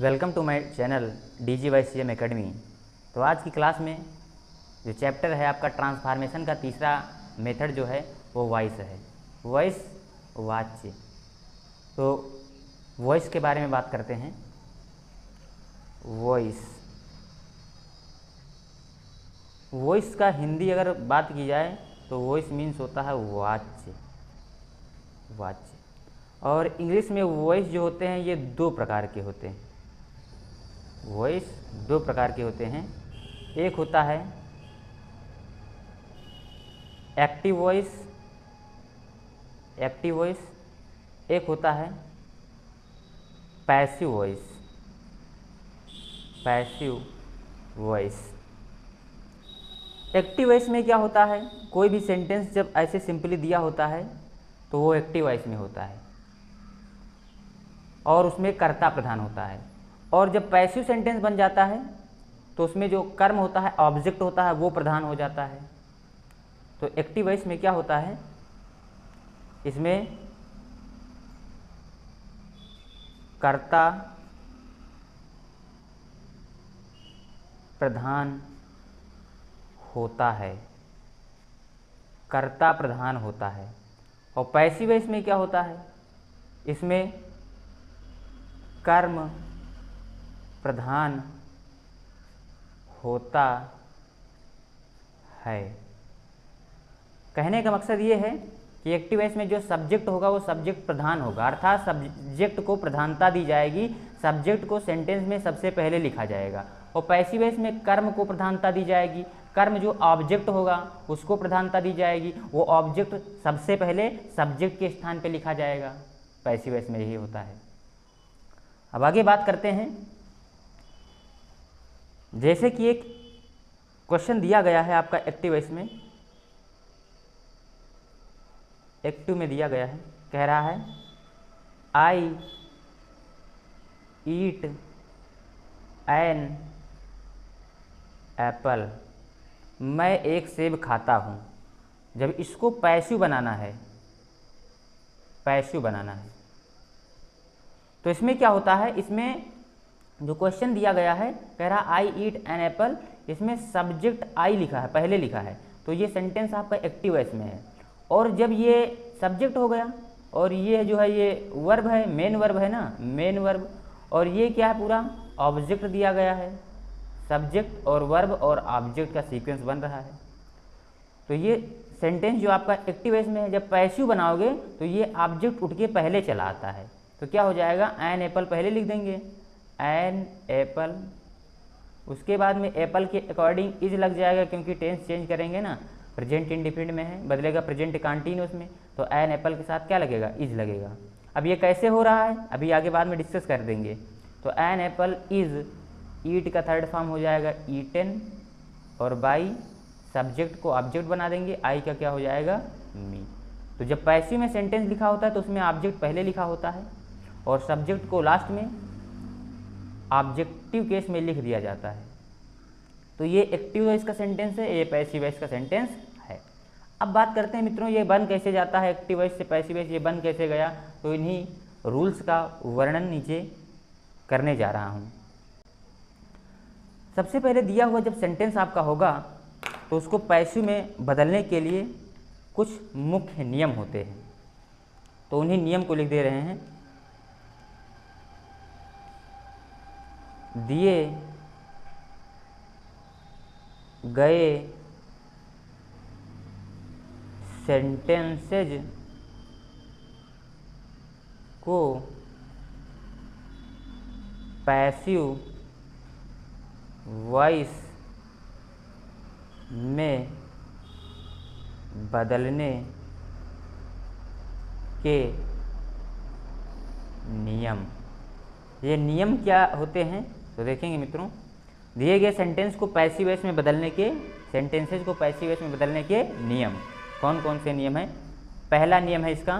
Welcome to my channel DGYCM academy. तो आज की क्लास में जो चैप्टर है आपका ट्रांसफॉर्मेशन का तीसरा मेथड जो है वो वॉइस है। वॉइस वाच्य। तो वॉइस के बारे में बात करते हैं। वॉइस का हिंदी अगर बात की जाए तो वॉइस मीन्स होता है वाच्य। और इंग्लिश में वॉइस जो होते हैं ये दो प्रकार के होते हैं। वॉइस दो प्रकार के होते हैं। एक होता है एक्टिव वॉइस, एक होता है पैसिव वॉइस। एक्टिव वॉइस में क्या होता है, कोई भी सेंटेंस जब ऐसे सिंपली दिया होता है तो वो एक्टिव वॉइस में होता है और उसमें कर्ता प्रधान होता है। और जब पैसिव सेंटेंस बन जाता है तो उसमें जो कर्म होता है, ऑब्जेक्ट होता है, वो प्रधान हो जाता है। तो एक्टिव वॉइस में क्या होता है, इसमें कर्ता प्रधान होता है, और पैसिव वॉइस में क्या होता है, इसमें कर्म प्रधान होता है। कहने का मकसद ये है कि एक्टिव वॉइस में जो सब्जेक्ट होगा वो सब्जेक्ट प्रधान होगा, अर्थात सब्जेक्ट को प्रधानता दी जाएगी, सब्जेक्ट को सेंटेंस में सबसे पहले लिखा जाएगा। और पैसिव वॉइस में कर्म को प्रधानता दी जाएगी, कर्म जो ऑब्जेक्ट होगा उसको प्रधानता दी जाएगी, वो ऑब्जेक्ट सबसे पहले सब्जेक्ट के स्थान पे लिखा जाएगा। पैसिव वॉइस में यही होता है। अब आगे बात करते हैं। जैसे कि एक क्वेश्चन दिया गया है आपका एक्टिव वॉइस में, एक्टिव में दिया गया है, कह रहा है आई ईट एन एप्पल, मैं एक सेब खाता हूँ। जब इसको पैसिव बनाना है तो इसमें क्या होता है, इसमें जो क्वेश्चन दिया गया है कह रहा आई ईट एन एप्पल, इसमें सब्जेक्ट आई लिखा है, पहले लिखा है, तो ये सेंटेंस आपका एक्टिव वॉइस में है। और जब ये सब्जेक्ट हो गया और ये जो है ये वर्ब है, मेन वर्ब है ना, मेन वर्ब, और ये क्या है, पूरा ऑब्जेक्ट दिया गया है, सब्जेक्ट और वर्ब और ऑब्जेक्ट का सीक्वेंस बन रहा है। तो ये सेंटेंस जो आपका एक्टिव वॉइस में है, जब पैसिव बनाओगे तो ये ऑब्जेक्ट उठ के पहले चला आता है। तो क्या हो जाएगा, एन एप्पल पहले लिख देंगे, एन एप्पल, उसके बाद में एप्पल के अकॉर्डिंग इज लग जाएगा, क्योंकि टेंस चेंज करेंगे ना, प्रेजेंट इंडिफिनिट में है, बदलेगा प्रेजेंट कंटिन्यूअस में, तो एन एप्पल के साथ क्या लगेगा, इज लगेगा। अब ये कैसे हो रहा है अभी आगे बाद में डिस्कस कर देंगे। तो एन एप्पल इज, ईट का थर्ड फॉर्म हो जाएगा ईटेन, और बाई सब्जेक्ट को ऑब्जेक्ट बना देंगे, आई का क्या हो जाएगा, मी। तो जब पैसिव में सेंटेंस लिखा होता है तो उसमें ऑब्जेक्ट पहले लिखा होता है और सब्जेक्ट को लास्ट में ऑब्जेक्टिव केस में लिख दिया जाता है। तो ये एक्टिव वॉइस का सेंटेंस है, ये पैसिव वॉइस का सेंटेंस है। अब बात करते हैं मित्रों, ये बन कैसे जाता है, एक्टिव वॉइस से पैसिव वॉइस ये बन कैसे गया। तो इन्हीं रूल्स का वर्णन नीचे करने जा रहा हूँ। सबसे पहले दिया हुआ जब सेंटेंस आपका होगा तो उसको पैसिव में बदलने के लिए कुछ मुख्य नियम होते हैं, तो उन्हीं नियम को लिख दे रहे हैं। दिए गए सेंटेंसेज को पैसिव वॉइस में बदलने के नियम। ये नियम क्या होते हैं तो देखेंगे मित्रों। दिए गए सेंटेंस को पैसिव वॉइस में बदलने के, सेंटेंसेज को पैसिव वॉइस में बदलने के नियम कौन कौन से नियम हैं। पहला नियम है इसका,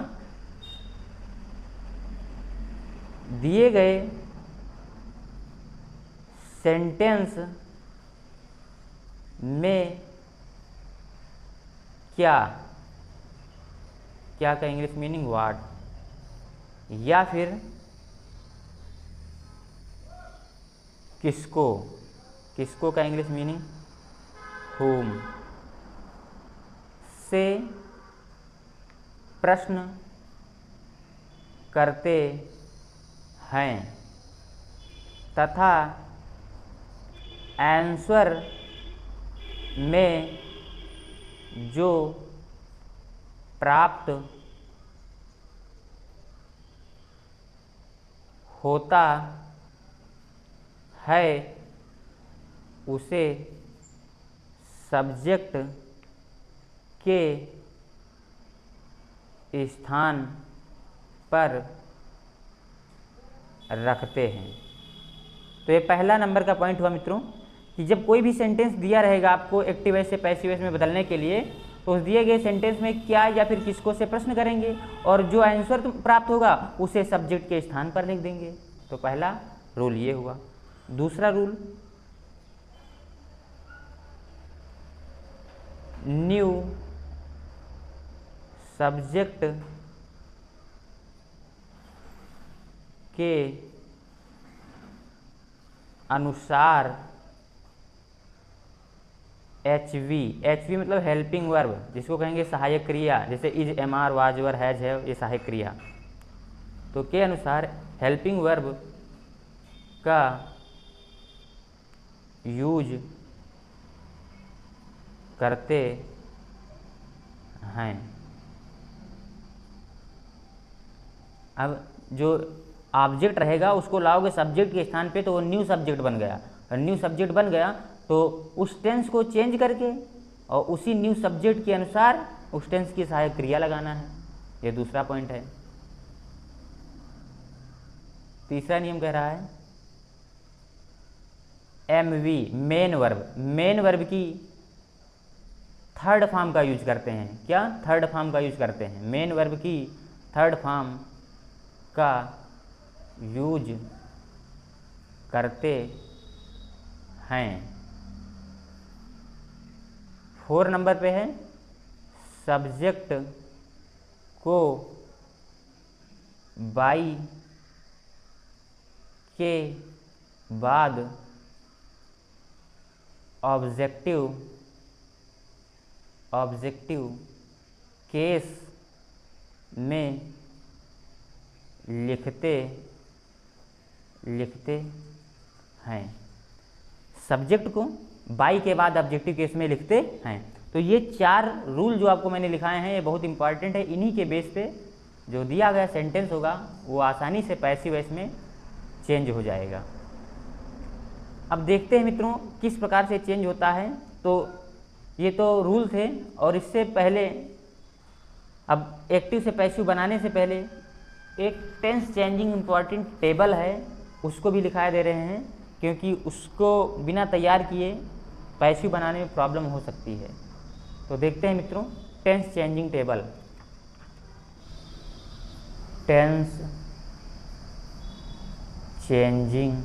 दिए गए सेंटेंस में क्या, क्या का इंग्लिश मीनिंग वाट, या फिर किसको, किसको का इंग्लिश मीनिंग whom, से प्रश्न करते हैं तथा आंसर में जो प्राप्त होता है उसे सब्जेक्ट के स्थान पर रखते हैं। तो ये पहला नंबर का पॉइंट हुआ मित्रों कि जब कोई भी सेंटेंस दिया रहेगा आपको एक्टिव वॉइस से पैसिव वॉइस में बदलने के लिए, तो उस दिए गए सेंटेंस में क्या या फिर किसको से प्रश्न करेंगे और जो आंसर प्राप्त होगा उसे सब्जेक्ट के स्थान पर लिख देंगे। तो पहला रूल ये हुआ। दूसरा रूल, न्यू सब्जेक्ट के अनुसार एच वी मतलब हेल्पिंग वर्ब, जिसको कहेंगे सहायक क्रिया, जैसे is, am are, was, were, has, है, ये सहायक क्रिया। तो के अनुसार हेल्पिंग वर्ब का यूज करते हैं। अब जो ऑब्जेक्ट रहेगा उसको लाओगे सब्जेक्ट के स्थान पे, तो वो न्यू सब्जेक्ट बन गया, और न्यू सब्जेक्ट बन गया तो उस टेंस को चेंज करके और उसी न्यू सब्जेक्ट के अनुसार उस टेंस की सहायक क्रिया लगाना है। ये दूसरा पॉइंट है। तीसरा नियम कह रहा है MV main verb, main verb की थर्ड फॉर्म का यूज करते हैं। क्या थर्ड फॉर्म का यूज करते हैं? मेन वर्ब की थर्ड फॉर्म का यूज करते हैं। 4 नंबर पे है सब्जेक्ट को बाई के बाद ऑब्जेक्टिव केस में लिखते हैं। सब्जेक्ट को बाई के बाद ऑब्जेक्टिव केस में लिखते हैं। तो ये 4 रूल जो आपको मैंने लिखाए हैं ये बहुत इंपॉर्टेंट है। इन्हीं के बेस पे जो दिया गया सेंटेंस होगा वो आसानी से पैसिव वॉइस में चेंज हो जाएगा। अब देखते हैं मित्रों किस प्रकार से चेंज होता है। तो ये तो रूल थे, और इससे पहले अब एक्टिव से पैसिव बनाने से पहले एक टेंस चेंजिंग इम्पॉर्टेंट टेबल है, उसको भी लिखा दे रहे हैं, क्योंकि उसको बिना तैयार किए पैसिव बनाने में प्रॉब्लम हो सकती है। तो देखते हैं मित्रों tense changing table. Tense changing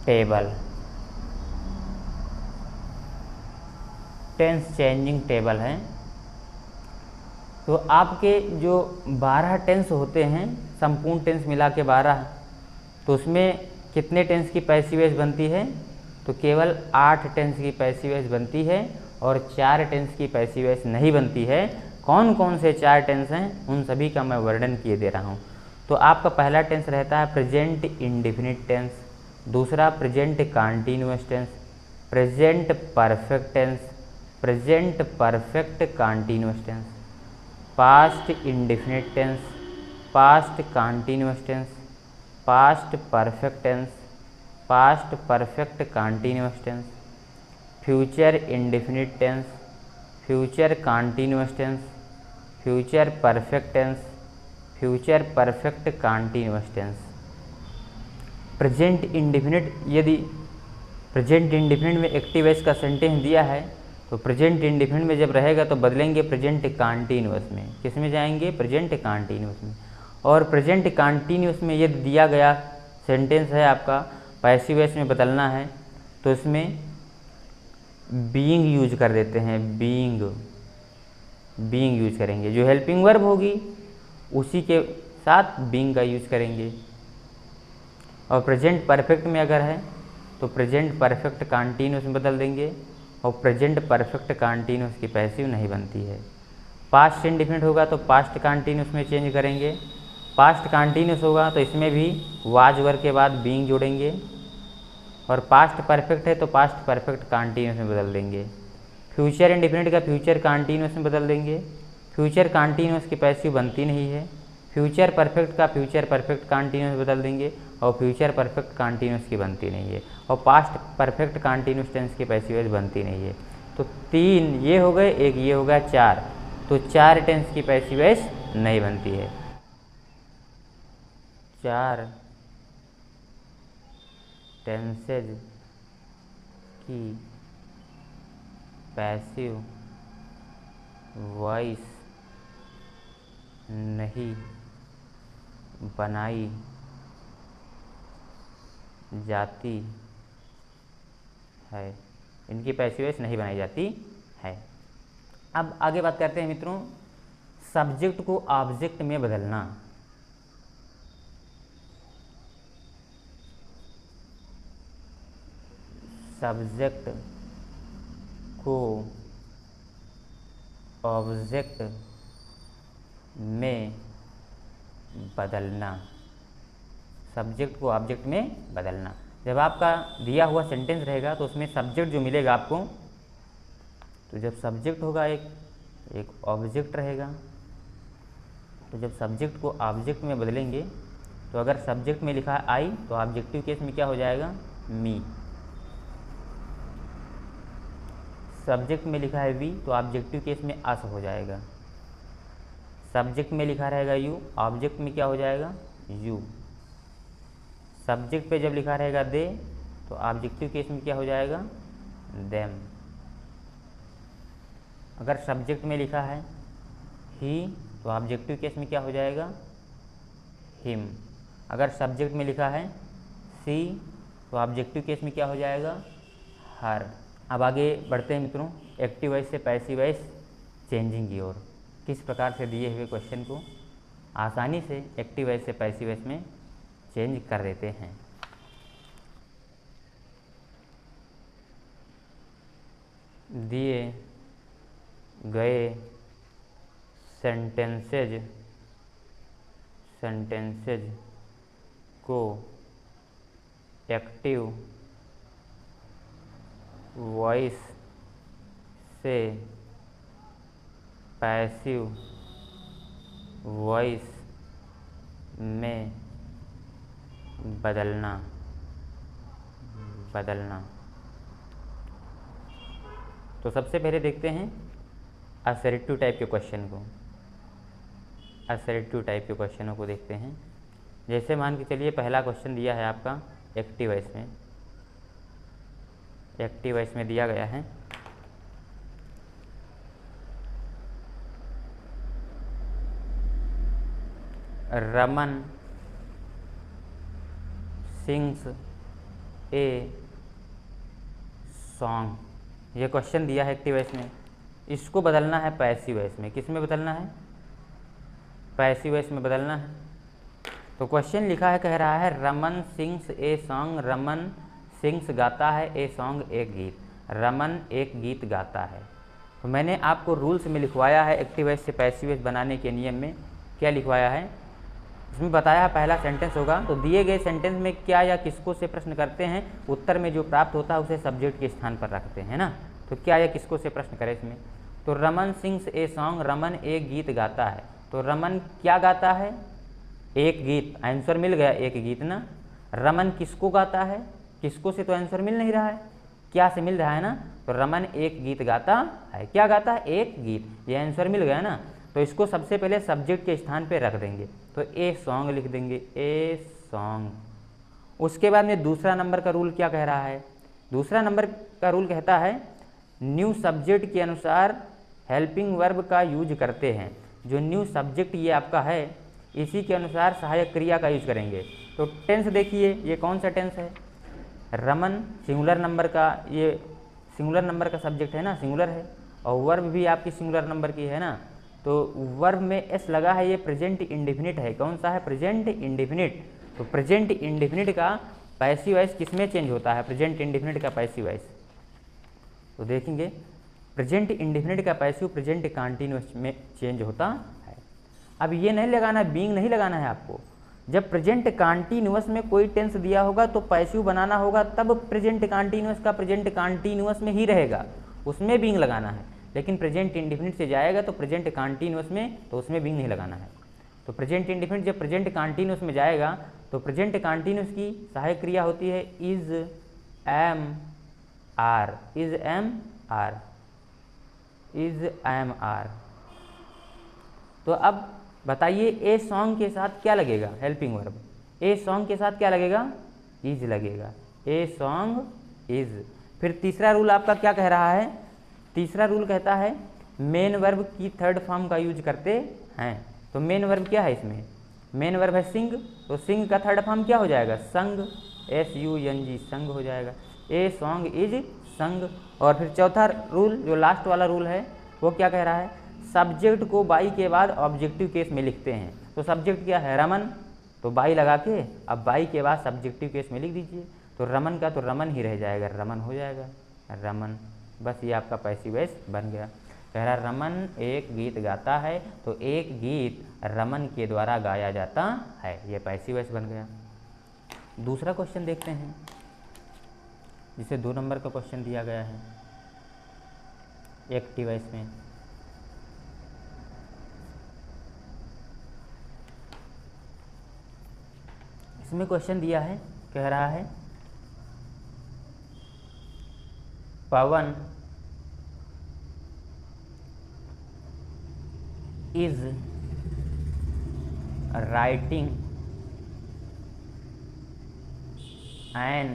table, tense changing table है। तो आपके जो 12 टेंस होते हैं, संपूर्ण टेंस मिला के 12, तो उसमें कितने टेंस की पैसिव वॉइस बनती है? तो केवल 8 टेंस की पैसिव वॉइस बनती है और 4 टेंस की पैसिव वॉइस नहीं बनती है। कौन कौन से 4 टेंस हैं उन सभी का मैं वर्णन किए दे रहा हूँ। तो आपका पहला टेंस रहता है प्रेजेंट इंडेफिनिट टेंस, दूसरा present continuous tense, present perfect tense, present perfect continuous tense, past indefinite tense, past continuous tense, past perfect tense, past perfect continuous tense, future indefinite tense, future continuous tense, future perfect tense, future perfect continuous tense. Present indefinite, यदि present indefinite में active voice का sentence दिया है तो present indefinite में जब रहेगा तो बदलेंगे प्रेजेंट कॉन्टिन्यूअस में। किस में जाएंगे? प्रेजेंट कॉन्टिन्यूअस में। और प्रेजेंट कॉन्टिन्यूअस में यदि दिया गया सेंटेंस है आपका पैसिव वॉइस में बदलना है तो इसमें बीइंग यूज कर देते हैं। बीइंग यूज करेंगे। जो हेल्पिंग वर्ब होगी उसी के साथ बीइंग का यूज करेंगे। और प्रेजेंट परफेक्ट में अगर है तो प्रेजेंट परफेक्ट कॉन्टीन्यूअस में बदल देंगे, और प्रेजेंट परफेक्ट कॉन्टीन्यूअस की पैसिव नहीं बनती है। पास्ट इंडिफिनिट होगा तो पास्ट कॉन्टीन्यूअस में चेंज करेंगे, पास्ट कॉन्टीन्यूअस होगा तो इसमें भी वाज वर्ब के बाद बीइंग जोड़ेंगे, और पास्ट परफेक्ट है तो पास्ट परफेक्ट कॉन्टीन्यूअस में बदल देंगे। फ्यूचर इंडिफिनिट का फ्यूचर कॉन्टीन्यूअस में बदल देंगे, फ्यूचर कॉन्टीन्यूअस की पैसिव बनती नहीं है। फ्यूचर परफेक्ट का फ्यूचर परफेक्ट कॉन्टीन्यूअस बदल देंगे, और फ्यूचर परफेक्ट कॉन्टीन्यूअस की बनती नहीं है, और पास्ट परफेक्ट कॉन्टीन्यूअस टेंस की पैसिव बनती नहीं है। तो 3 ये हो गए, एक ये हो गया, 4, तो 4 टेंस की पैसिव नहीं बनती है। 4 टेंसेज की पैसिव वॉइस नहीं बनाई जाती है, इनकी पैसिव वॉइस नहीं बनाई जाती है। अब आगे बात करते हैं मित्रों, सब्जेक्ट को ऑब्जेक्ट में बदलना। सब्जेक्ट को ऑब्जेक्ट में बदलना, सब्जेक्ट को ऑब्जेक्ट में बदलना। जब आपका दिया हुआ सेंटेंस रहेगा तो उसमें सब्जेक्ट जो मिलेगा आपको, तो जब सब्जेक्ट होगा एक ऑब्जेक्ट रहेगा, तो जब सब्जेक्ट को ऑब्जेक्ट में बदलेंगे तो अगर सब्जेक्ट में लिखा है आई तो ऑब्जेक्टिव केस में क्या हो जाएगा, मी। सब्जेक्ट में लिखा है वी तो ऑब्जेक्टिव केस में अस हो जाएगा। सब्जेक्ट में लिखा रहेगा यू, ऑब्जेक्ट में क्या हो जाएगा, यू। सब्जेक्ट पे जब लिखा रहेगा दे तो ऑब्जेक्टिव केस में क्या हो जाएगा, देम। अगर सब्जेक्ट में लिखा है ही तो ऑब्जेक्टिव केस में क्या हो जाएगा, हिम। अगर सब्जेक्ट में लिखा है सी तो ऑब्जेक्टिव केस में क्या हो जाएगा, हर। अब आगे बढ़ते हैं मित्रों, एक्टिव वॉइस से पैसिव वॉइस चेंजिंग की ओर। किस प्रकार से दिए हुए क्वेश्चन को आसानी से एक्टिव वॉइस से पैसिव वॉइस में चेंज कर देते हैं। दिए गए सेंटेंसेज को एक्टिव वॉइस से पैसिव वॉइस में बदलना। तो सबसे पहले देखते हैं असर्टिव टाइप के क्वेश्चन को। असर्टिव टाइप के क्वेश्चनों को देखते हैं। जैसे मान के चलिए पहला क्वेश्चन दिया है आपका एक्टिव वॉइस में। एक्टिव वॉइस में दिया गया है रमन सिंग्स ए सॉन्ग। ये क्वेश्चन दिया है एक्टिव वॉइस में, इसको बदलना है पैसिव वॉइस में। किस में बदलना है, पैसिव वॉइस में बदलना है। तो क्वेश्चन लिखा है, कह रहा है Raman sings a song. Raman sings गाता है, ए सॉन्ग एक गीत। रमन एक गीत गाता है। तो मैंने आपको रूल्स में लिखवाया है एक्टिव वॉइस से पैसिव वॉइस बनाने के नियम में क्या लिखवाया है, इसमें बताया पहला सेंटेंस होगा तो दिए गए सेंटेंस में क्या या किसको से प्रश्न करते हैं, उत्तर में जो प्राप्त होता है उसे सब्जेक्ट के स्थान पर रखते हैं ना। तो क्या या किसको से प्रश्न करें इसमें, तो Raman sings a song, Raman एक गीत गाता है। तो रमन क्या गाता है, एक गीत। आंसर मिल गया, एक गीत ना। रमन किसको गाता है, किसको से तो आंसर मिल नहीं रहा है, क्या से मिल रहा है ना। तो रमन एक गीत गाता है, क्या गाता है, एक गीत। ये आंसर मिल गया ना। तो इसको सबसे पहले सब्जेक्ट के स्थान पे रख देंगे, तो ए सॉन्ग लिख देंगे, ए सॉन्ग। उसके बाद में दूसरा नंबर का रूल क्या कह रहा है, दूसरा नंबर का रूल कहता है न्यू सब्जेक्ट के अनुसार हेल्पिंग वर्ब का यूज करते हैं। जो न्यू सब्जेक्ट ये आपका है इसी के अनुसार सहायक क्रिया का यूज करेंगे। तो टेंस देखिए, ये कौन सा टेंस है, रमन सिंगुलर नंबर का, ये सिंगुलर नंबर का सब्जेक्ट है ना, सिंगुलर है, और वर्ब भी आपकी सिंगुलर नंबर की है ना। तो वर्ब में एस लगा है, ये प्रेजेंट इंडेफिनिट है। कौन सा है, प्रेजेंट इंडेफिनिट। तो प्रेजेंट इंडेफिनिट का पैसिव वॉइस किस में चेंज होता है? प्रेजेंट इंडेफिनिट का पैसिव वॉइस तो देखेंगे प्रेजेंट इंडेफिनिट का पैसिव प्रेजेंट कंटीन्यूअस में चेंज होता है। अब ये नहीं लगाना, बीइंग नहीं लगाना है आपको। जब प्रेजेंट कंटीन्यूअस में कोई टेंस दिया होगा तो पैसिव बनाना होगा, तब प्रेजेंट कंटीन्यूअस का प्रेजेंट कंटीन्यूअस में ही रहेगा, उसमें बीइंग लगाना है। लेकिन प्रेजेंट इंडेफिनिट से जाएगा तो प्रेजेंट कंटीन्यूअस में, तो उसमें बीइंग नहीं लगाना है। तो प्रेजेंट इंडेफिनिट जब प्रेजेंट कंटीन्यूअस में जाएगा तो प्रेजेंट कंटीन्यूअस की सहायक क्रिया होती है is am are, is am are, is am are. तो अब बताइए ए सॉन्ग के साथ क्या लगेगा? Helping verb. ए सॉन्ग के साथ क्या लगेगा? इज लगेगा। A song is. फिर तीसरा रूल आपका क्या कह रहा है? तीसरा रूल कहता है मेन वर्ब की थर्ड फॉर्म का यूज करते हैं। तो मेन वर्ब क्या है इसमें? मेन वर्ब है सिंग, तो सिंग का थर्ड फॉर्म क्या हो जाएगा? संग, SUNG, संग हो जाएगा। ए सॉन्ग इज संग। और फिर चौथा रूल जो लास्ट वाला रूल है वो क्या कह रहा है? सब्जेक्ट को बाई के बाद ऑब्जेक्टिव केस में लिखते हैं। तो सब्जेक्ट क्या है? रमन, तो बाई लगा के अब बाई के बाद सब्जेक्टिव केस में लिख दीजिए। तो रमन का तो रमन ही रह जाएगा, रमन हो जाएगा, रमन। बस ये आपका पैसिव वॉइस बन गया। कह रहा रमन एक गीत गाता है, तो एक गीत रमन के द्वारा गाया जाता है, ये पैसिव वॉइस बन गया। दूसरा क्वेश्चन देखते हैं जिसे 2 नंबर का क्वेश्चन दिया गया है एक्टिव वॉइस में। इसमें क्वेश्चन दिया है, कह रहा है Pavan is writing an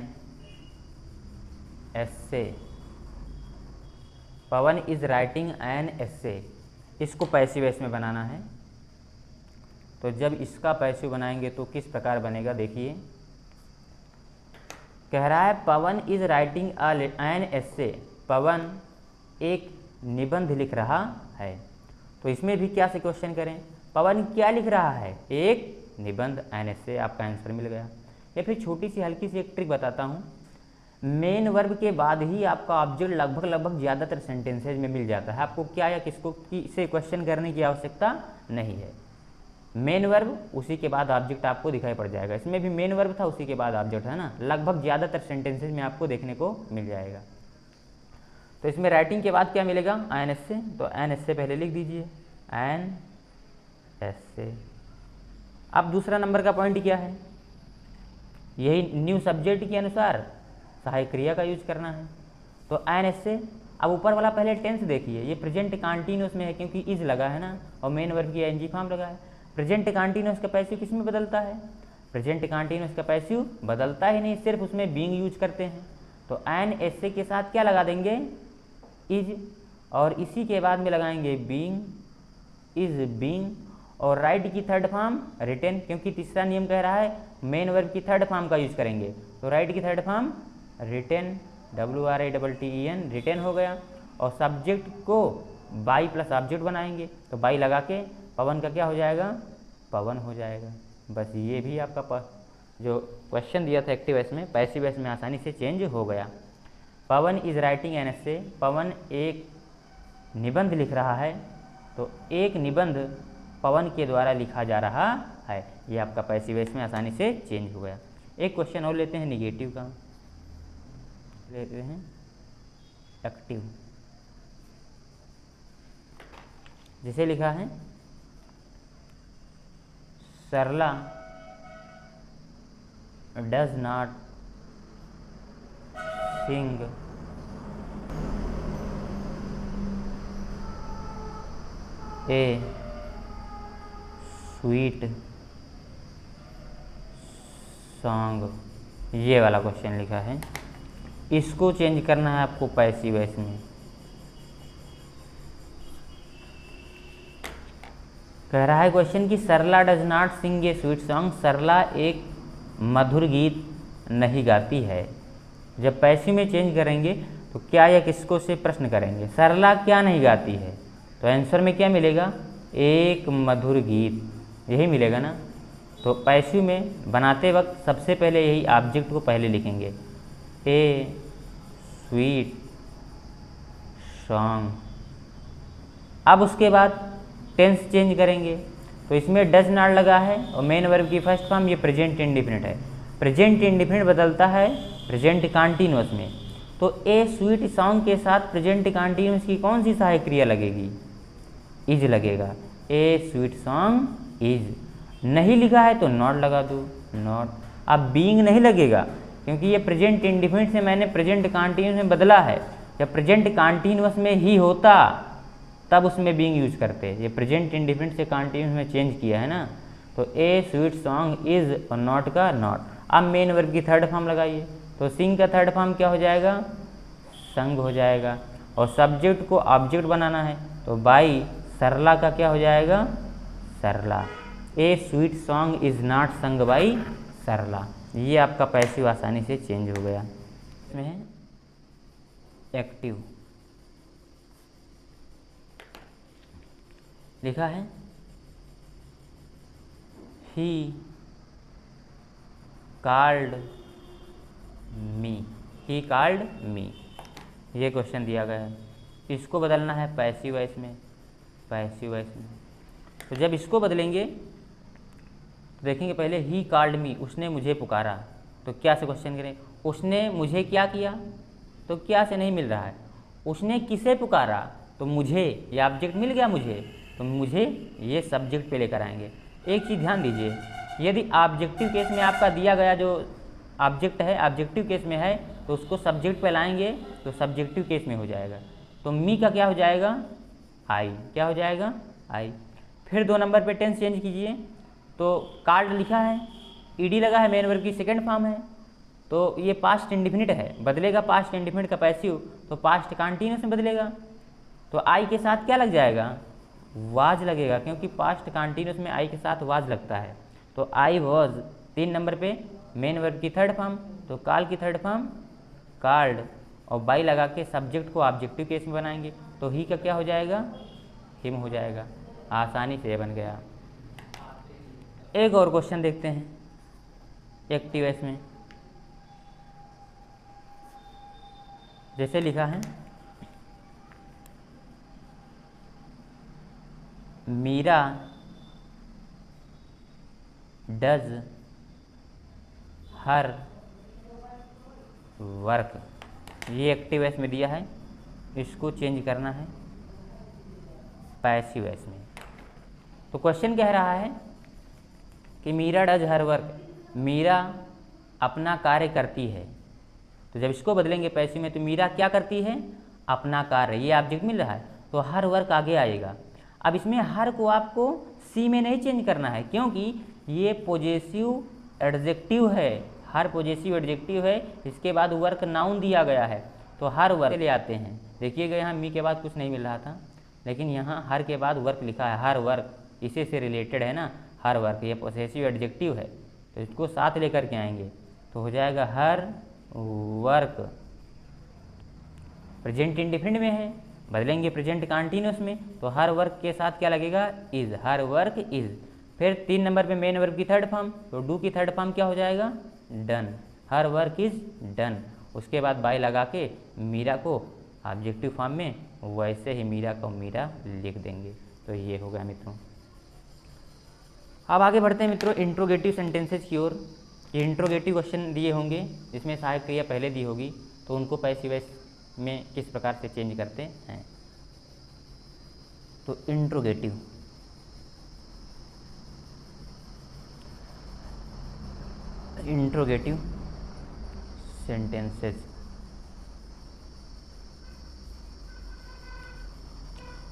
essay। Pavan is writing an essay, इसको पैसिव वॉइस में बनाना है। तो जब इसका पैसिव बनाएंगे तो किस प्रकार बनेगा? देखिए कह रहा है पवन इज राइटिंग एन एस्से, पवन एक निबंध लिख रहा है। तो इसमें भी क्या से क्वेश्चन करें? पवन क्या लिख रहा है? एक निबंध, एन एस्से, आपका आंसर मिल गया। या फिर छोटी सी हल्की सी एक ट्रिक बताता हूँ। मेन वर्ब के बाद ही आपका ऑब्जेक्ट लगभग ज़्यादातर सेंटेंसेज में मिल जाता है। आपको क्या या किसको से क्वेश्चन करने की आवश्यकता नहीं है। मेन वर्ब उसी के बाद ऑब्जेक्ट आपको दिखाई पड़ जाएगा। इसमें भी मेन वर्ब था, उसी के बाद ऑब्जेक्ट है ना, लगभग ज़्यादातर सेंटेंसेज में आपको देखने को मिल जाएगा। तो इसमें राइटिंग के बाद क्या मिलेगा? एन एस्से, तो एन एस्से पहले लिख दीजिए, एन एस्से। अब दूसरा नंबर का पॉइंट क्या है? यही न्यू सब्जेक्ट के अनुसार सहायक क्रिया का यूज करना है। तो एन एस्से। अब ऊपर वाला पहले टेंस देखिए, ये प्रेजेंट कंटीन्यूअस में है क्योंकि इज लगा है ना, और मेन वर्ब की एनजी फॉर्म लगा है। प्रेजेंट कंटीन्यूअस का पैसिव किस में बदलता है? प्रेजेंट कंटीन्यूअस का पैसिव बदलता ही नहीं, सिर्फ उसमें बीइंग यूज करते हैं। तो एन एस्से के साथ क्या लगा देंगे? इज, और इसी के बाद में लगाएंगे बीइंग, इज बीइंग, और राइट की थर्ड फॉर्म रिटेन, क्योंकि तीसरा नियम कह रहा है मेन वर्ब की थर्ड फॉर्म का यूज करेंगे। तो राइट की third form written, WRITEN, written हो गया। और सब्जेक्ट को बाई प्लस ऑब्जेक्ट बनाएंगे, तो बाई लगा के पवन का क्या हो जाएगा? पवन हो जाएगा। बस ये भी आपका जो क्वेश्चन दिया था एक्टिव वॉइस में, पैसिव वॉइस में आसानी से चेंज हो गया। पवन इज राइटिंग एन एस्से, पवन एक निबंध लिख रहा है, तो एक निबंध पवन के द्वारा लिखा जा रहा है। ये आपका पैसिव वॉइस में आसानी से चेंज हो गया। एक क्वेश्चन और लेते हैं निगेटिव का, लेते हैं एक्टिव, जिसे लिखा है Sarla does not sing a sweet song, ये वाला क्वेश्चन लिखा है। इसको चेंज करना है आपको पैसिव वॉइस में। कह रहा है क्वेश्चन कि Sarla does not sing a sweet song, Sarla एक मधुर गीत नहीं गाती है। जब पैसिव में चेंज करेंगे तो क्या या किसको से प्रश्न करेंगे? सरला क्या नहीं गाती है, तो आंसर में क्या मिलेगा? एक मधुर गीत, यही मिलेगा ना। तो पैसिव में बनाते वक्त सबसे पहले यही ऑब्जेक्ट को पहले लिखेंगे, ए स्वीट सॉन्ग। अब उसके बाद टेंस चेंज करेंगे, तो इसमें डज नॉट लगा है और मेन वर्ब की फर्स्ट फॉर्म ये प्रेजेंट इंडिफिनिट है। प्रेजेंट इंडिफिनिट बदलता है प्रेजेंट कॉन्टिन्यूअस में, तो ए स्वीट सॉन्ग के साथ प्रेजेंट कॉन्टिन्यूअस की कौन सी सहायक क्रिया लगेगी? इज लगेगा, ए स्वीट सॉन्ग इज। नहीं लिखा है तो नॉट लगा दो, नॉट। अब बीइंग नहीं लगेगा क्योंकि ये प्रेजेंट इंडिफिनिट से मैंने प्रेजेंट कॉन्टिन्यूअस में बदला है। जब प्रेजेंट कॉन्टिन्यूअस में ही होता तब उसमें बीइंग यूज करते, ये प्रेजेंट इंडिफिनिट से कॉन्टिन्यूअस में चेंज किया है ना, तो ए स्वीट सॉन्ग इज और नॉट का नॉट। अब मेन वर्ब की थर्ड फॉर्म लगाइए, तो सिंग का थर्ड फॉर्म क्या हो जाएगा? संग हो जाएगा। और सब्जेक्ट को ऑब्जेक्ट बनाना है, तो बाई सरला का क्या हो जाएगा? Sarla. A sweet song is not sung by Sarla. ये आपका पैसिव आसानी से चेंज हो गया। इसमें है एक्टिव, लिखा है he called me, he called me. ये क्वेश्चन दिया गया है, इसको बदलना है पैसिव वॉइस में, पैसिव वॉइस में। तो जब इसको बदलेंगे तो देखेंगे पहले ही कॉल्ड मी, उसने मुझे पुकारा, तो क्या से क्वेश्चन करें? उसने मुझे क्या किया, तो क्या से नहीं मिल रहा है। उसने किसे पुकारा, तो मुझे, ये ऑब्जेक्ट मिल गया मुझे, तो मुझे ये सब्जेक्ट पे लेकर आएंगे। एक चीज़ ध्यान दीजिए, यदि ऑब्जेक्टिव केस में आपका दिया गया जो ऑब्जेक्ट है ऑब्जेक्टिव केस में है, तो उसको सब्जेक्ट पे लाएंगे तो सब्जेक्टिव केस में हो जाएगा। तो मी का क्या हो जाएगा? आई। क्या हो जाएगा? आई। फिर 2 नंबर पे टेंस चेंज कीजिए, तो कार्ड लिखा है, ईडी लगा है, मेन वर्ब की सेकंड फॉर्म है, तो ये पास्ट इंडिफिनिट है, बदलेगा पास्ट इंडिफिनिट का पैसिव, तो पास्ट कॉन्टिन्यूअस में बदलेगा। तो आई के साथ क्या लग जाएगा? वाज लगेगा, क्योंकि पास्ट कॉन्टिन्यूअस में आई के साथ वाज लगता है। तो आई वॉज 3 नंबर पे मेन वर्ब की थर्ड फॉर्म, तो कॉल की थर्ड फॉर्म कॉल्ड, और बाई लगा के सब्जेक्ट को ऑब्जेक्टिव केस में बनाएंगे, तो ही का क्या हो जाएगा? हिम हो जाएगा। आसानी से बन गया। एक और क्वेश्चन देखते हैं एक्टिव वॉइस में, जैसे लिखा है मीरा डज हर वर्क। ये एक्टिव वॉइस में दिया है, इसको चेंज करना है पैसिव वॉइस में। तो क्वेश्चन कह रहा है कि Meera does her work, Meera अपना कार्य करती है। तो जब इसको बदलेंगे पैसिव में, तो मीरा क्या करती है? अपना कार्य। ये ऑब्जेक्ट मिल रहा है, तो हर वर्क आगे आएगा। अब इसमें हर को आपको सी में नहीं चेंज करना है, क्योंकि ये पॉजेसिव एडजेक्टिव है, हर पॉजेसिव एडजेक्टिव है, इसके बाद वर्क नाउन दिया गया है, तो हर वर्क ले आते हैं। देखिएगा यहाँ मी के बाद कुछ नहीं मिल रहा था, लेकिन यहाँ हर के बाद वर्क लिखा है, हर वर्क इसी से रिलेटेड है ना, हर वर्क, ये पॉजेसिव एडजेक्टिव है, तो इसको साथ लेकर के आएंगे, तो हो जाएगा हर वर्क। प्रेजेंट इंडिफिनिट में है, बदलेंगे प्रेजेंट कॉन्टिन्यूअस में, तो हर वर्क के साथ क्या लगेगा? Is, her work is. फिर 3 नंबर पे मेन वर्ब की थर्ड फॉर्म, तो डू की थर्ड फॉर्म क्या हो जाएगा? Done, her work is done. उसके बाद बाय लगा के मीरा को ऑब्जेक्टिव फॉर्म में वैसे ही मीरा को मीरा लिख देंगे। तो ये हो गया मित्रों। अब आगे बढ़ते हैं मित्रों इंट्रोगेटिव सेंटेंसेज की ओर। ये इंट्रोगेटिव क्वेश्चन दिए होंगे, जिसमें सहायक क्रिया पहले दी होगी, तो उनको पैसिव वॉइस में किस प्रकार से चेंज करते हैं। तो इंट्रोगेटिव, इंट्रोगेटिव सेंटेंसेस,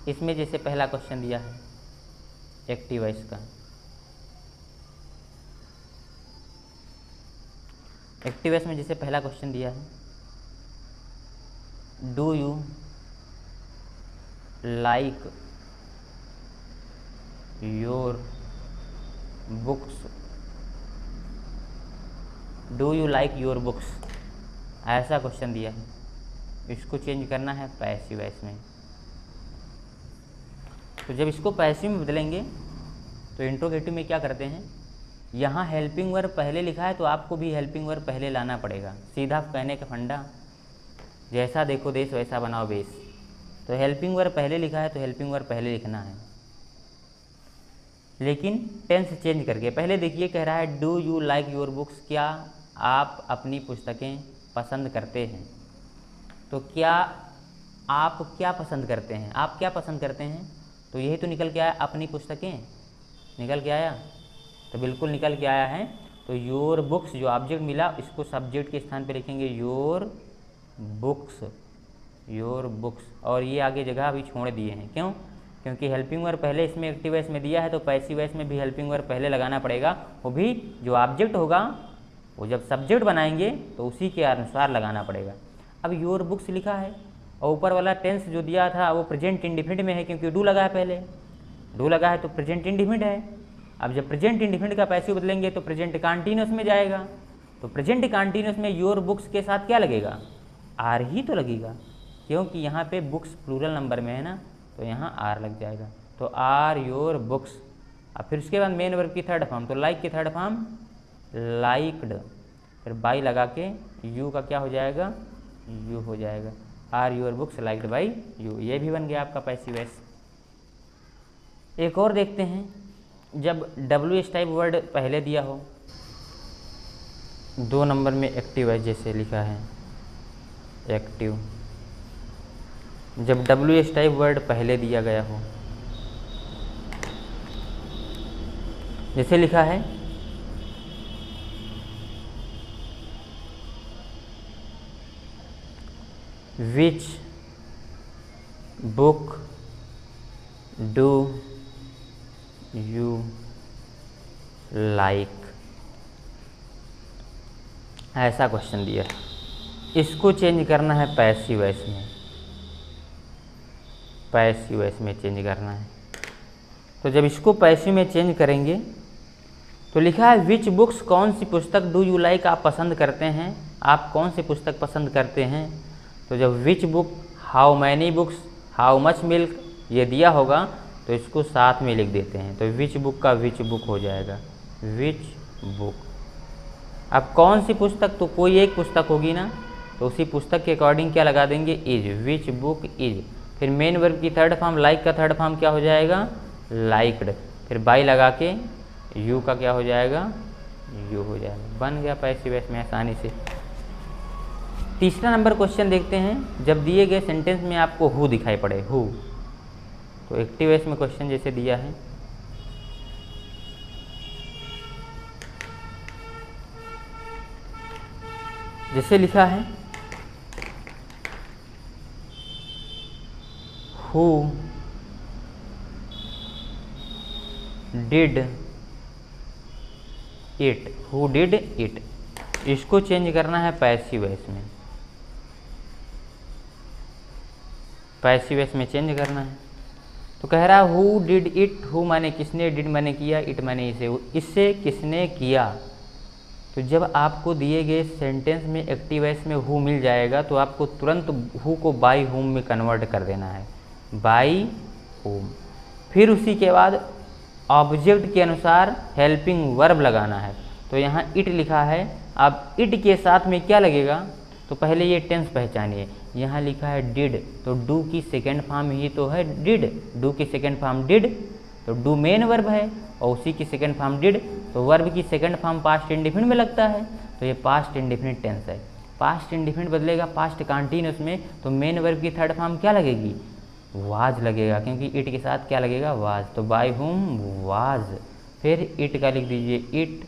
इसमें जैसे पहला क्वेश्चन दिया है एक्टिव वॉइस का, एक्टिव वॉइस में जैसे पहला क्वेश्चन दिया है, do you like your books, do you like your books, ऐसा क्वेश्चन दिया है, इसको चेंज करना है पैसिव वॉइस में। तो जब इसको पैसिव में बदलेंगे तो इंट्रोगेटिव में क्या करते हैं, यहाँ हेल्पिंग वर्ब पहले लिखा है तो आपको भी हेल्पिंग वर्ब पहले लाना पड़ेगा, सीधा कहने का फंडा, जैसा देखो देश वैसा बनाओ बेस। तो हेल्पिंग वर्ब पहले लिखा है तो हेल्पिंग वर्ब पहले लिखना है, लेकिन टेंस चेंज करके। पहले देखिए कह रहा है do you like your books, क्या आप अपनी पुस्तकें पसंद करते हैं। तो क्या आप क्या पसंद करते हैं, आप क्या पसंद करते हैं, तो यही तो निकल के आया, अपनी पुस्तकें निकल के आया, तो बिल्कुल निकल के आया है। तो योर बुक्स जो ऑब्जेक्ट मिला इसको सब्जेक्ट के स्थान पे लिखेंगे योर बुक्स, योर बुक्स। और ये आगे जगह अभी छोड़ दिए हैं, क्यों, क्योंकि हेल्पिंग वर्ब पहले इसमें एक्टिव वॉइस में दिया है तो पैसिव वॉइस में भी हेल्पिंग वर्ब पहले लगाना पड़ेगा, वो भी जो ऑब्जेक्ट होगा वो जब सब्जेक्ट बनाएंगे तो उसी के अनुसार लगाना पड़ेगा। अब योर बुक्स लिखा है और ऊपर वाला टेंस जो दिया था वो प्रेजेंट इंडिफिनिट में है, क्योंकि डू लगा है, पहले डू लगा है तो प्रेजेंट इंडिफिनिट है। अब जब प्रेजेंट इंडिफिनिट का पैसिव बदलेंगे तो प्रेजेंट कंटीन्यूअस में जाएगा, तो प्रेजेंट कंटीन्यूअस में योर बुक्स के साथ क्या लगेगा, आर ही तो लगेगा, क्योंकि यहाँ पे बुक्स प्लूरल नंबर में है ना, तो यहाँ आर लग जाएगा। तो आर योर बुक्स। अब फिर उसके बाद मेन वर्ब की थर्ड फॉर्म, तो लाइक की थर्ड फॉर्म लाइक्ड, फिर बाई लगा के यू का क्या हो जाएगा, यू हो जाएगा। Are your books liked by you, ये भी बन गया आपका पैसिव वॉइस। एक और देखते हैं, जब डब्ल्यू एस टाइप वर्ड पहले दिया हो, 2 नंबर में एक्टिव वॉइस जैसे लिखा है एक्टिव, जब डब्ल्यू एस टाइप वर्ड पहले दिया गया हो, जैसे लिखा है which book do you like, ऐसा क्वेश्चन दिया है, इसको चेंज करना है पैसिव वॉइस में, पैसिव वॉइस में चेंज करना है। तो जब इसको पैसिव में चेंज करेंगे तो लिखा है विच बुक्स, कौन सी पुस्तक, डू यू लाइक आप पसंद करते हैं, आप कौन सी पुस्तक पसंद करते हैं। तो जब which book, how many books, how much milk ये दिया होगा तो इसको साथ में लिख देते हैं, तो विच बुक का विच बुक हो जाएगा, विच बुक। अब कौन सी पुस्तक, तो कोई एक पुस्तक होगी ना, तो उसी पुस्तक के अकॉर्डिंग क्या लगा देंगे, इज, विच बुक इज। फिर मेन वर्ब की थर्ड फॉर्म लाइक का थर्ड फॉर्म क्या हो जाएगा, लाइक्ड, फिर बाई लगा के यू का क्या हो जाएगा, यू हो जाएगा, बन गया पैसिव वॉइस में आसानी से। तीसरा नंबर क्वेश्चन देखते हैं, जब दिए गए सेंटेंस में आपको हु दिखाई पड़े, हु, तो एक्टिव वॉइस में क्वेश्चन जैसे दिया है, जैसे लिखा है who did it, who did it, इसको चेंज करना है पैसिव वॉइस में, पैसिव वॉइस में चेंज करना है। तो कह रहा है हु डिड इट, हु माने किसने, डिड माने किया, इट माने इसे, इससे किसने किया। तो जब आपको दिए गए सेंटेंस में एक्टिव वॉइस में हु मिल जाएगा तो आपको तुरंत हु को बाई हुम में कन्वर्ट कर देना है, बाई हुम। फिर उसी के बाद ऑब्जेक्ट के अनुसार हेल्पिंग वर्ब लगाना है। तो यहाँ इट लिखा है, अब इट के साथ में क्या लगेगा, तो पहले ये टेंस पहचानिए, यहाँ लिखा है डिड, तो डू की सेकेंड फॉर्म ही तो है डिड, डू की सेकेंड फॉर्म डिड, तो डू मेन वर्ब है और उसी की सेकेंड फॉर्म डिड, तो वर्ब की सेकेंड फॉर्म पास्ट इंडिफिनिट में लगता है, तो ये पास्ट इंडिफिनिट टेंस है। पास्ट इंडिफिनिट बदलेगा पास्ट कंटीन्यूअस में, तो मेन वर्ब की थर्ड फॉर्म क्या लगेगी, वाज लगेगा, क्योंकि इट के साथ क्या लगेगा, वाज, तो बाय हुम वाज। फिर इट का लिख दीजिए इट,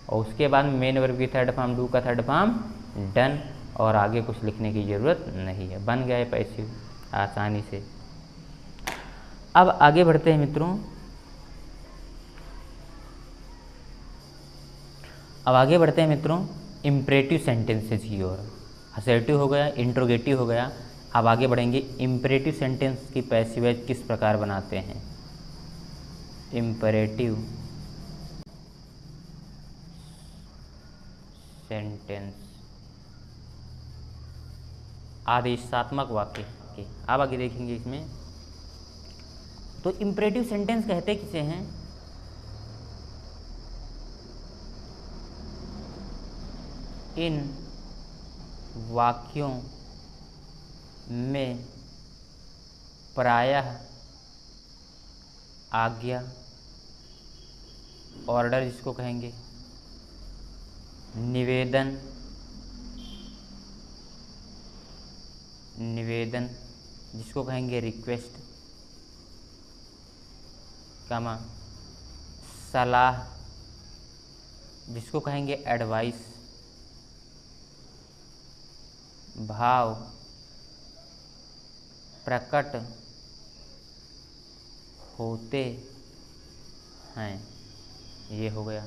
और उसके बाद मेन वर्ब की थर्ड फॉर्म, डू का थर्ड फॉर्म डन, और आगे कुछ लिखने की ज़रूरत नहीं है, बन गया है पैसिव आसानी से। अब आगे बढ़ते हैं मित्रों, इम्परेटिव सेंटेंसेस की ओर। असर्टिव हो गया, इंट्रोगेटिव हो गया, अब आगे बढ़ेंगे इम्परेटिव सेंटेंस की पैसिव वॉइस किस प्रकार बनाते हैं। इम्परेटिव सेंटेंस, आदेशात्मक वाक्य के, अब आगे देखेंगे इसमें। तो इम्परेटिव सेंटेंस कहते किसे हैं, इन वाक्यों में प्रायः आज्ञा, ऑर्डर जिसको कहेंगे, निवेदन जिसको कहेंगे रिक्वेस्ट, कमा सलाह जिसको कहेंगे एडवाइस, भाव प्रकट होते हैं, ये हो गया।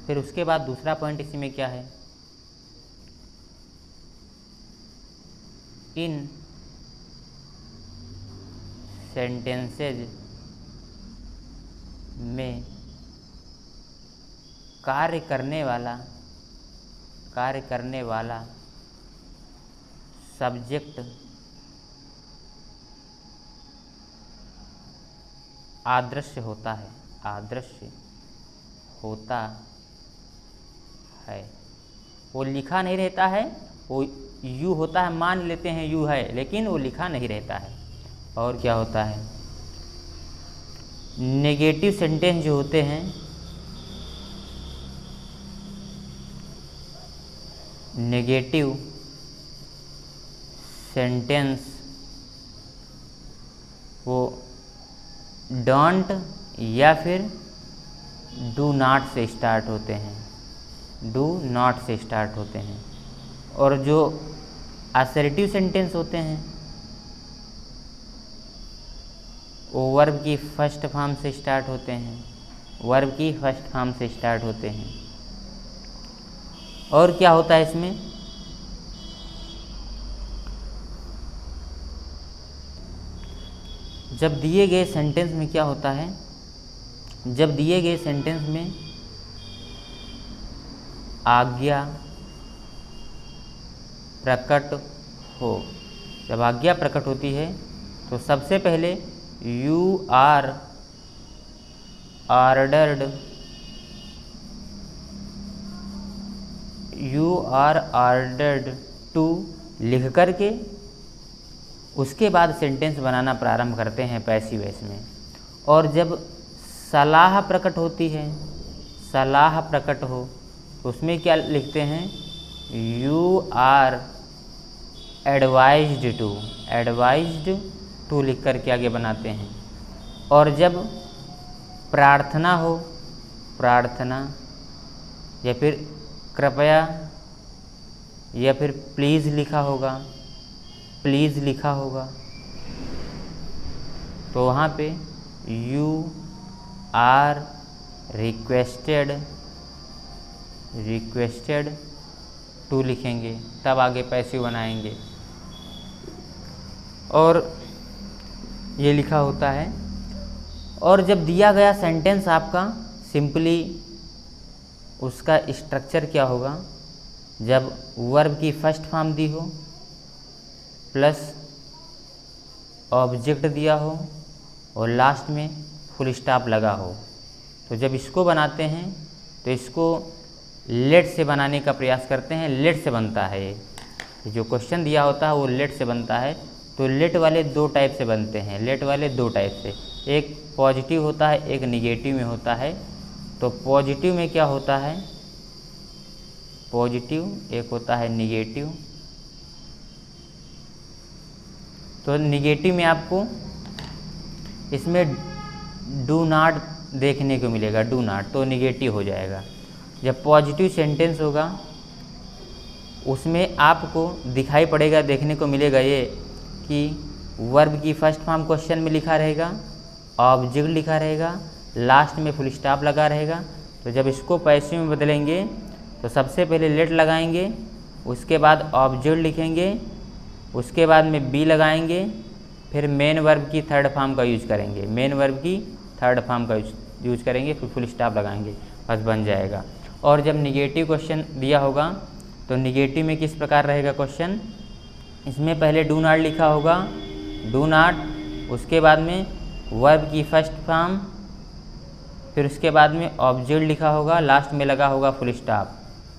फिर उसके बाद दूसरा पॉइंट इसी में क्या है, इन सेंटेंसेज में कार्य करने वाला सब्जेक्ट आदृश्य होता है। वो लिखा नहीं रहता है, वो यू होता है, मान लेते हैं यू है, लेकिन वो लिखा नहीं रहता है। और क्या होता है, नेगेटिव सेंटेंस जो होते हैं, नेगेटिव सेंटेंस वो डोंट या फिर डू नॉट से स्टार्ट होते हैं, और जो असर्टिव सेंटेंस होते हैं वो वर्ब की फर्स्ट फॉर्म से स्टार्ट होते हैं। और क्या होता है इसमें, जब दिए गए सेंटेंस में क्या होता है, जब दिए गए सेंटेंस में आज्ञा प्रकट हो, जब आज्ञा प्रकट होती है तो सबसे पहले यू आर ऑर्डर्ड टू लिख करके उसके बाद सेंटेंस बनाना प्रारंभ करते हैं पैसिव वॉइस में। और जब सलाह प्रकट हो तो उसमें क्या लिखते हैं, यू आर एडवाइज्ड टू लिख करके आगे बनाते हैं। और जब प्रार्थना हो, या फिर कृपया या फिर प्लीज़ लिखा होगा तो वहाँ पे यू आर रिक्वेस्टेड टू लिखेंगे, तब आगे पैसिव बनाएंगे। और ये लिखा होता है। और जब दिया गया सेंटेंस आपका सिंपली उसका स्ट्रक्चर क्या होगा, जब वर्ब की फर्स्ट फॉर्म दी हो प्लस ऑब्जेक्ट दिया हो और लास्ट में फुल स्टॉप लगा हो, तो जब इसको बनाते हैं तो इसको लेट से बनाने का प्रयास करते हैं। लेट से बनता है, ये जो क्वेश्चन दिया होता है वो लेट से बनता है। तो लेट वाले दो टाइप से बनते हैं, एक पॉजिटिव होता है, एक निगेटिव में होता है। तो पॉजिटिव में क्या होता है, एक होता है निगेटिव। तो निगेटिव में आपको इसमें डू नॉट देखने को मिलेगा, डू नॉट, तो निगेटिव हो जाएगा। जब पॉजिटिव सेंटेंस होगा उसमें आपको दिखाई पड़ेगा, देखने को मिलेगा ये कि वर्ब की फर्स्ट फॉर्म क्वेश्चन में लिखा रहेगा, ऑब्जेक्ट लिखा रहेगा, लास्ट में फुल स्टॉप लगा रहेगा। तो जब इसको पैसिव में बदलेंगे तो सबसे पहले लेट लगाएंगे, उसके बाद ऑब्जेक्ट लिखेंगे, उसके बाद में बी लगाएंगे, फिर मेन वर्ब की थर्ड फॉर्म का यूज करेंगे, फिर फुल स्टॉप लगाएंगे, बस बन जाएगा। और जब निगेटिव क्वेश्चन दिया होगा तो निगेटिव में किस प्रकार रहेगा क्वेश्चन, इसमें पहले डू नॉट लिखा होगा, डू नॉट, उसके बाद में वर्ब की फर्स्ट फॉर्म, फिर उसके बाद में ऑब्जेक्ट लिखा होगा, लास्ट में लगा होगा फुल स्टॉप,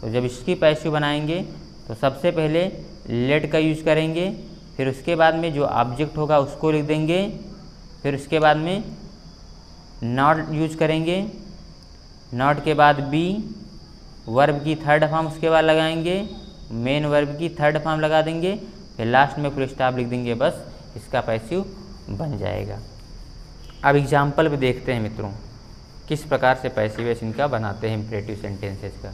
तो जब इसकी पैसिव बनाएंगे तो सबसे पहले लेट का यूज करेंगे, फिर उसके बाद में जो ऑब्जेक्ट होगा उसको लिख देंगे, फिर उसके बाद में नॉट यूज करेंगे, नॉट के बाद बी, वर्ब की थर्ड फॉर्म उसके बाद लगाएंगे, मेन वर्ब की थर्ड फॉर्म लगा देंगे, फिर लास्ट में फुल स्टॉप लिख देंगे, बस इसका पैसिव बन जाएगा। अब एग्जाम्पल भी देखते हैं मित्रों किस प्रकार से पैसिव वॉइस इनका बनाते हैं इंपरेटिव सेंटेंसेस का।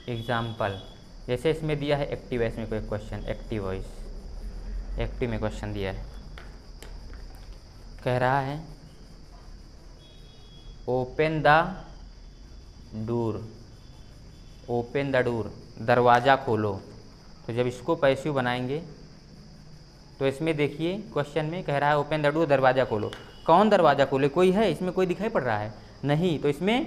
एग्जाम्पल जैसे इसमें दिया है एक्टिव वॉइस में कोई क्वेश्चन, एक्टिव वॉइस, एक्टिव में क्वेश्चन दिया है, कह रहा है open the door, open the door, दरवाज़ा खोलो। तो जब इसको पैसिव बनाएंगे तो इसमें देखिए क्वेश्चन में कह रहा है ओपन द डोर, दरवाज़ा खोलो। कौन दरवाज़ा खोले? कोई है इसमें? कोई दिखाई पड़ रहा है? नहीं। तो इसमें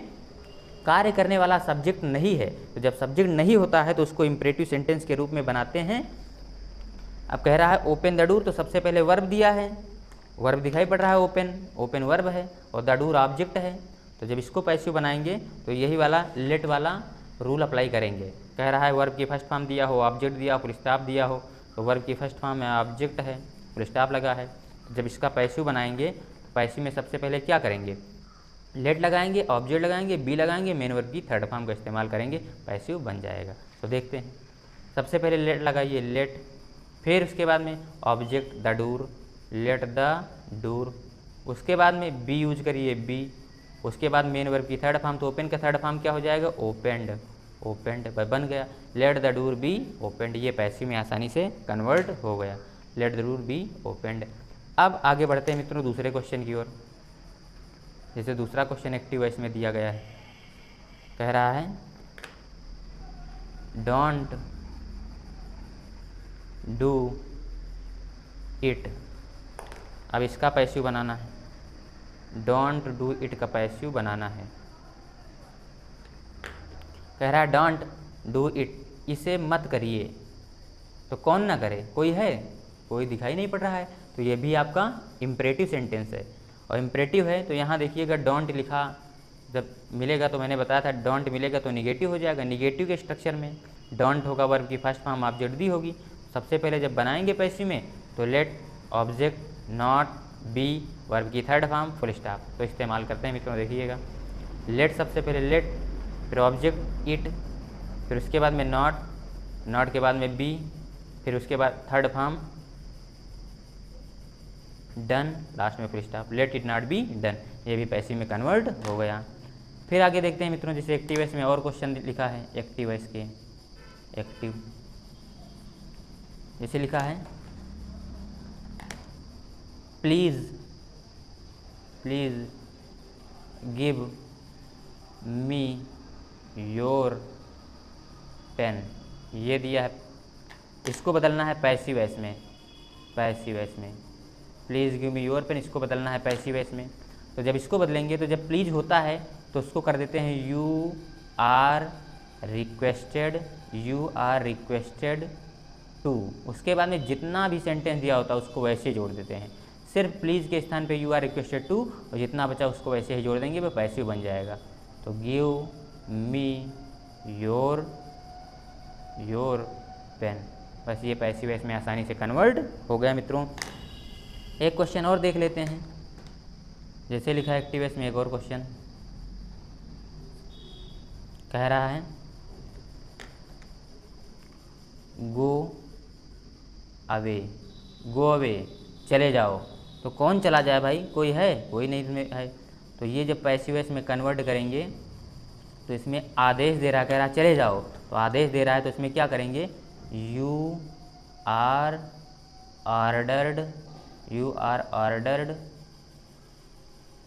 कार्य करने वाला सब्जेक्ट नहीं है। तो जब सब्जेक्ट नहीं होता है तो उसको इंपरेटिव सेंटेंस के रूप में बनाते हैं। अब कह रहा है ओपन द डोर, तो सबसे पहले वर्ब दिया है, वर्ब दिखाई पड़ रहा है, ओपन, ओपन वर्ब है और द डोर ऑब्जेक्ट है। तो जब इसको पैसिव बनाएंगे तो यही वाला लेट वाला रूल अप्लाई करेंगे। कह रहा है वर्ब की फर्स्ट फॉर्म दिया हो, ऑब्जेक्ट दिया हो, फुल स्टॉप दिया हो, तो वर्ब की फर्स्ट फॉर्म में ऑब्जेक्ट है, फुल स्टॉप लगा है। तो जब इसका पैसिव बनाएंगे तो पैसिव में सबसे पहले क्या करेंगे? लेट लगाएंगे, ऑब्जेक्ट लगाएंगे, बी लगाएंगे, मेन वर्ब की थर्ड फॉर्म का इस्तेमाल करेंगे, पैसिव बन जाएगा। तो देखते हैं, सबसे पहले लेट लगाइए, लेट, फिर उसके बाद में object the door, let the door, उसके बाद में बी यूज करिए, बी, उसके बाद मेन वर्ब की थर्ड फॉर्म, तो ओपन का थर्ड फॉर्म क्या हो जाएगा? ओपेंड, ओपेंड बन गया। Let the door be opened, ये पैसिव में आसानी से कन्वर्ट हो गया, let the door be opened. अब आगे बढ़ते हैं मित्रों दूसरे क्वेश्चन की ओर। जैसे दूसरा क्वेश्चन एक्टिव वॉइस में दिया गया है, कह रहा है डोंट डू इट। अब इसका पैसिव बनाना है, डोंट डू इट का पैसिव बनाना है। कह रहा है डोंट डू इट, इसे मत करिए। तो कौन ना करे? कोई है? कोई दिखाई नहीं पड़ रहा है। तो ये भी आपका इम्परेटिव सेंटेंस है और इम्परेटिव है। तो यहाँ देखिएगा डोंट लिखा, जब मिलेगा तो मैंने बताया था डोंट मिलेगा तो निगेटिव हो जाएगा। निगेटिव के स्ट्रक्चर में डोंट होगा, वर्ब की फर्स्ट फॉर्म ऑब्जेक्ट दी होगी। सबसे पहले जब बनाएंगे पैसिव में तो let, object, not, be, verb की थर्ड फॉर्म, फुल स्टॉप, तो इस्तेमाल करते हैं मित्रों। देखिएगा लेट, सबसे पहले लेट, फिर ऑब्जेक्ट इट, फिर उसके बाद में नॉट, नॉट के बाद में बी, फिर उसके बाद थर्ड फॉर्म डन, लास्ट में full stop, let it not be done, ये भी पैसिव में कन्वर्ट हो गया। फिर आगे देखते हैं मित्रों, जैसे एक्टिव वॉइस में और क्वेश्चन लिखा है, एक्टिव वॉइस के एक्टिव, जैसे लिखा है please, please give me your pen, ये दिया है, इसको बदलना है पैसिव वॉइस में, पैसिव वॉइस में please give me your pen, इसको बदलना है पैसिव वॉइस में। तो जब इसको बदलेंगे तो जब प्लीज़ होता है तो उसको कर देते हैं you are requested, you are requested to, उसके बाद में जितना भी सेंटेंस दिया होता है उसको वैसे जोड़ देते हैं। सिर्फ प्लीज़ के स्थान पे यू आर रिक्वेस्टेड टू और जितना बचा उसको वैसे ही जोड़ देंगे, वो पैसिव बन जाएगा। तो गिव मी योर पेन, बस ये पैसिव वॉइस में आसानी से कन्वर्ट हो गया मित्रों। एक क्वेश्चन और देख लेते हैं, जैसे लिखा है एक्टिव वॉइस में एक और क्वेश्चन, कह रहा है गो अवे, गो अवे, चले जाओ। तो कौन चला जाए भाई? कोई है? कोई नहीं इसमें है। तो ये जब पैसिव वॉइस में कन्वर्ट करेंगे तो इसमें आदेश दे रहा, कह रहा चले जाओ, तो आदेश दे रहा है तो इसमें क्या करेंगे? You are ordered, you are ordered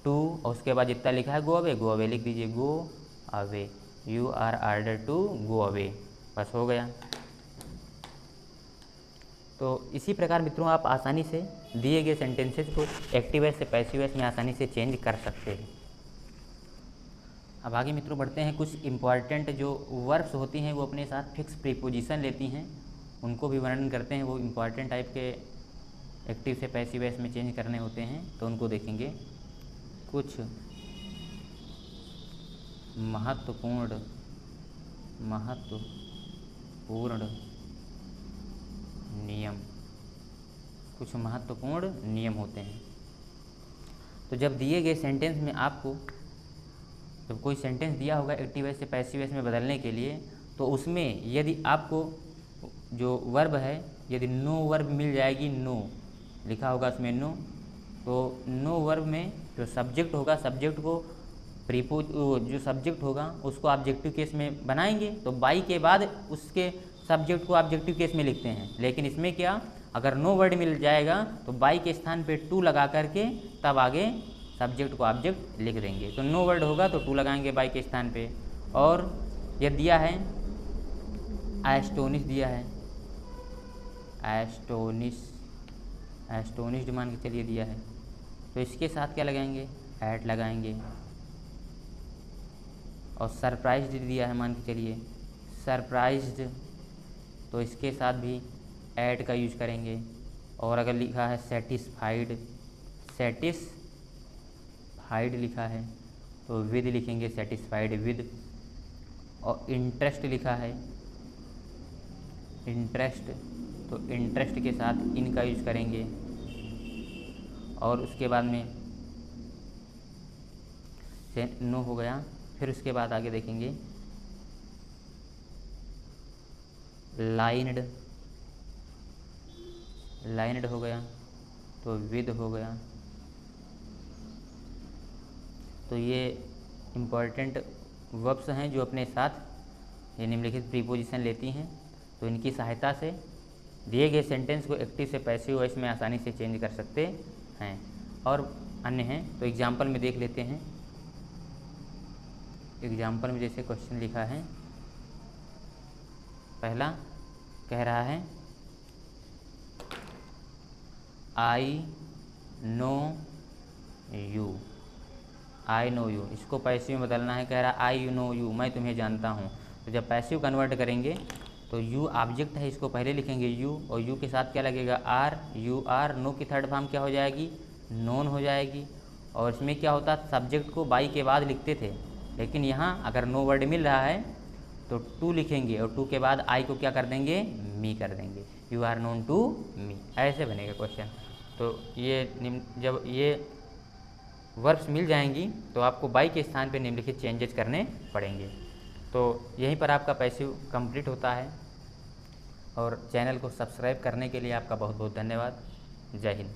to, और उसके बाद जितना लिखा है गो अवे, गो अवे लिख दीजिए, go away, you are ordered to go away, बस हो गया। तो इसी प्रकार मित्रों आप आसानी से दिए गए सेंटेंसेस को एक्टिव वॉइस से पैसिव वॉइस में आसानी से चेंज कर सकते हैं। अब आगे मित्रों बढ़ते हैं, कुछ इम्पॉर्टेंट जो वर्ब्स होती हैं वो अपने साथ फिक्स प्रीपोजिशन लेती हैं, उनको भी वर्णन करते हैं। वो इम्पॉर्टेंट टाइप के एक्टिव से पैसिव वॉइस में चेंज करने होते हैं तो उनको देखेंगे। कुछ महत्वपूर्ण नियम, कुछ महत्वपूर्ण नियम होते हैं। तो जब दिए गए सेंटेंस में आपको, जब कोई सेंटेंस दिया होगा एक्टिव वॉइस से पैसिव वॉइस में बदलने के लिए, तो उसमें यदि आपको जो वर्ब है, यदि नो वर्ब मिल जाएगी, नो लिखा होगा उसमें नो, तो नो वर्ब में जो सब्जेक्ट होगा, सब्जेक्ट को जो सब्जेक्ट होगा उसको ऑब्जेक्टिव केस में बनाएंगे, तो बाई के बाद उसके सब्जेक्ट को ऑब्जेक्टिव केस में लिखते हैं। लेकिन इसमें क्या, अगर नो वर्ड मिल जाएगा तो बाई के स्थान पे टू लगा करके तब आगे सब्जेक्ट को ऑब्जेक्ट लिख देंगे। तो नो वर्ड होगा तो टू लगाएंगे बाई के स्थान पे। और यह दिया है एस्टोनिश, दिया है एस्टोनिश्ड मान के चलिए दिया है, तो इसके साथ क्या लगाएंगे, एट लगाएंगे। और सरप्राइज्ड दिया है मान के चलिए सरप्राइज्ड, तो इसके साथ भी एट का यूज करेंगे। और अगर लिखा है सेटिस्फाइड लिखा है तो विद लिखेंगे, सेटिस्फाइड विद। और इंटरेस्ट लिखा है इंटरेस्ट, तो इंटरेस्ट के साथ इन का यूज करेंगे। और उसके बाद में नो हो गया। फिर उसके बाद आगे देखेंगे लाइनड हो गया तो विद हो गया। तो ये इम्पॉर्टेंट वर्ब्स हैं जो अपने साथ ये निम्नलिखित प्रीपोजिशन लेती हैं, तो इनकी सहायता से दिए गए सेंटेंस को एक्टिव से पैसिव वॉइस में आसानी से चेंज कर सकते हैं। और अन्य हैं तो एग्जाम्पल में देख लेते हैं। एग्जाम्पल में जैसे क्वेश्चन लिखा है, पहला कह रहा है आई नो यू, इसको पैसिव में बदलना है। कह रहा है आई नो यू, मैं तुम्हें जानता हूँ। तो जब पैसिव कन्वर्ट करेंगे तो यू ऑब्जेक्ट है, इसको पहले लिखेंगे यू, और यू के साथ क्या लगेगा आर, यू आर। नो की थर्ड फॉर्म क्या हो जाएगी, नोन हो जाएगी। और इसमें क्या होता है, सब्जेक्ट को बाई के बाद लिखते थे, लेकिन यहाँ अगर नो वर्ड मिल रहा है तो टू लिखेंगे और टू के बाद आई को क्या कर देंगे, मी कर देंगे। You are known to me, ऐसे बनेगा क्वेश्चन। तो ये जब ये वर्ब्स मिल जाएंगी तो आपको बाई के स्थान पे निम्नलिखित चेंजेस करने पड़ेंगे। तो यहीं पर आपका पैसिव कंप्लीट होता है। और चैनल को सब्सक्राइब करने के लिए आपका बहुत बहुत धन्यवाद। जय हिंद।